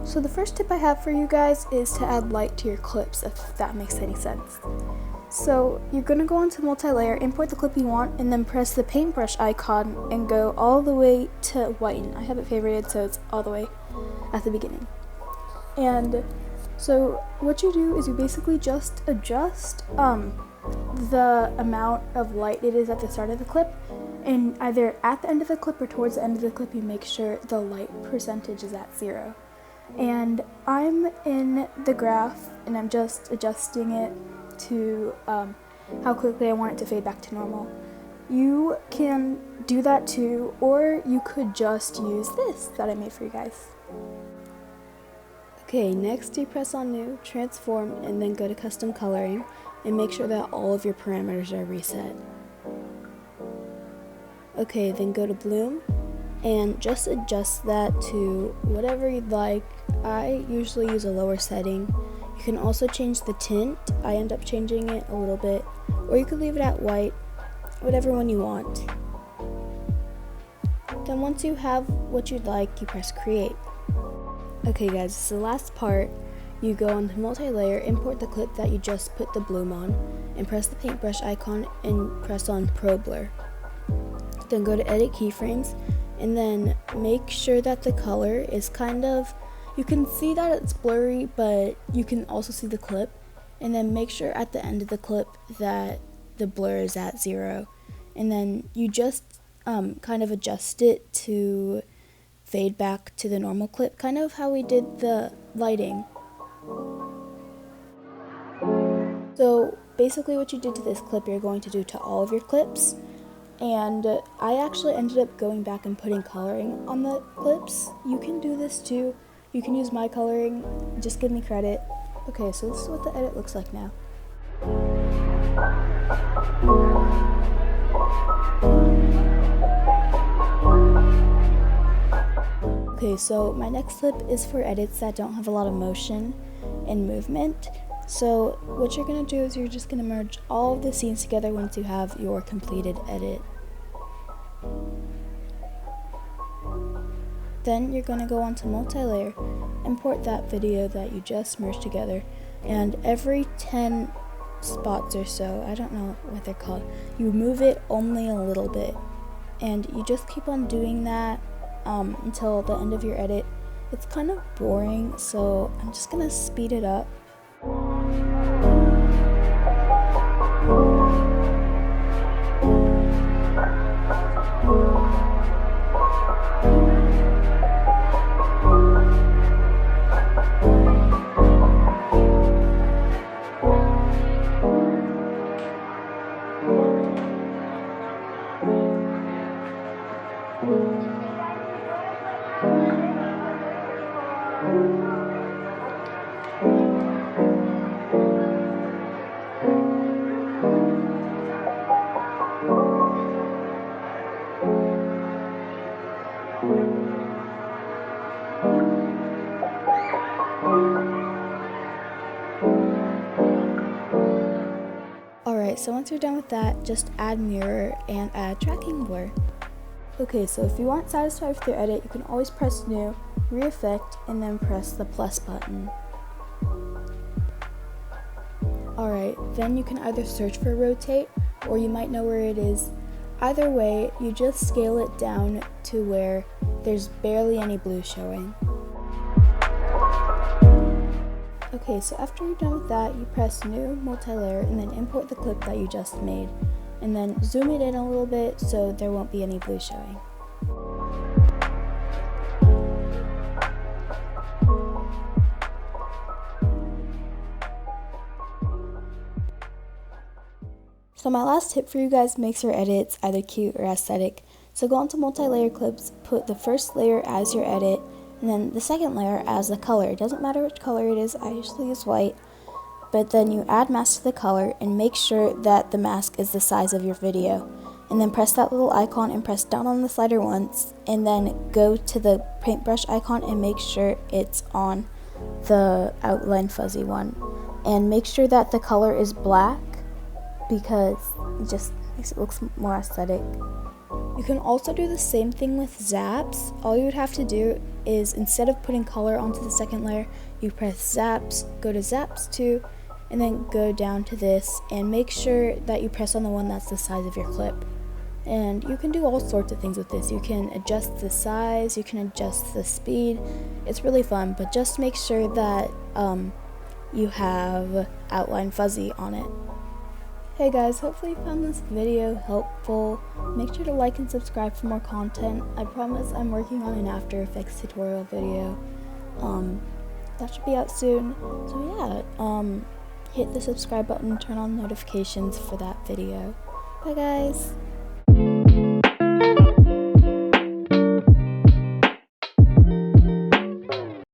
So the first tip I have for you guys is to add light to your clips, if that makes any sense. So you're going to go onto multi-layer, import the clip you want, and then press the paintbrush icon and go all the way to whiten. I have it favorited so it's all the way at the beginning. And so what you do is you basically just adjust the amount of light it is at the start of the clip, and either at the end of the clip or towards the end of the clip you make sure the light percentage is at 0. And I'm in the graph and I'm just adjusting it to how quickly I want it to fade back to normal. You can do that too, or you could just use this that I made for you guys. Okay, next you press on new, transform, and then go to custom coloring and make sure that all of your parameters are reset. Okay, then go to bloom and just adjust that to whatever you'd like. I usually use a lower setting. You can also change the tint. I end up changing it a little bit, or you could leave it at white, whatever one you want. Then once you have what you'd like, you press create. Okay guys, this is the last part. You go on to multi-layer, import the clip that you just put the bloom on, and press the paintbrush icon and press on Pro Blur. Then go to edit keyframes, and then make sure that the color is kind of, you can see that it's blurry, but you can also see the clip. And then make sure at the end of the clip that the blur is at 0. And then you just kind of adjust it to fade back to the normal clip, kind of how we did the lighting. So basically what you did to this clip, you're going to do to all of your clips. And I actually ended up going back and putting coloring on the clips. You can do this too. You can use my coloring, just give me credit. Okay, so this is what the edit looks like now. Okay, so my next clip is for edits that don't have a lot of motion and movement. So what you're going to do is you're just going to merge all of the scenes together once you have your completed edit. Then you're going to go on to multi-layer, import that video that you just merged together, and every 10 spots or so, I don't know what they're called, you move it only a little bit. And you just keep on doing that until the end of your edit. It's kind of boring, so I'm just going to speed it up. Alright, so once you're done with that, just add mirror and add tracking blur. Okay, so if you aren't satisfied with your edit, you can always press new, re-effect, and then press the plus button. Alright, then you can either search for rotate, or you might know where it is. Either way, you just scale it down to where there's barely any blue showing. Okay, so after you're done with that, you press new, multi-layer, and then import the clip that you just made. And then zoom it in a little bit so there won't be any blue showing. So my last tip for you guys makes your edits either cute or aesthetic. So go onto multi-layer clips, put the first layer as your edit, and then the second layer as the color. It doesn't matter which color it is, I usually use white. But then you add mask to the color and make sure that the mask is the size of your video. And then press that little icon and press down on the slider once, and then go to the paintbrush icon and make sure it's on the outline fuzzy one. And make sure that the color is black, because it just makes it look more aesthetic. You can also do the same thing with zaps. All you would have to do is, instead of putting color onto the second layer, you press zaps, go to zaps 2, and then go down to this, and make sure that you press on the one that's the size of your clip. And you can do all sorts of things with this. You can adjust the size, you can adjust the speed. It's really fun, but just make sure that you have outline fuzzy on it. Hey guys, hopefully you found this video helpful. Make sure to like and subscribe for more content. I promise I'm working on an After Effects tutorial video. That should be out soon. So yeah, hit the subscribe button, turn on notifications for that video. Bye guys!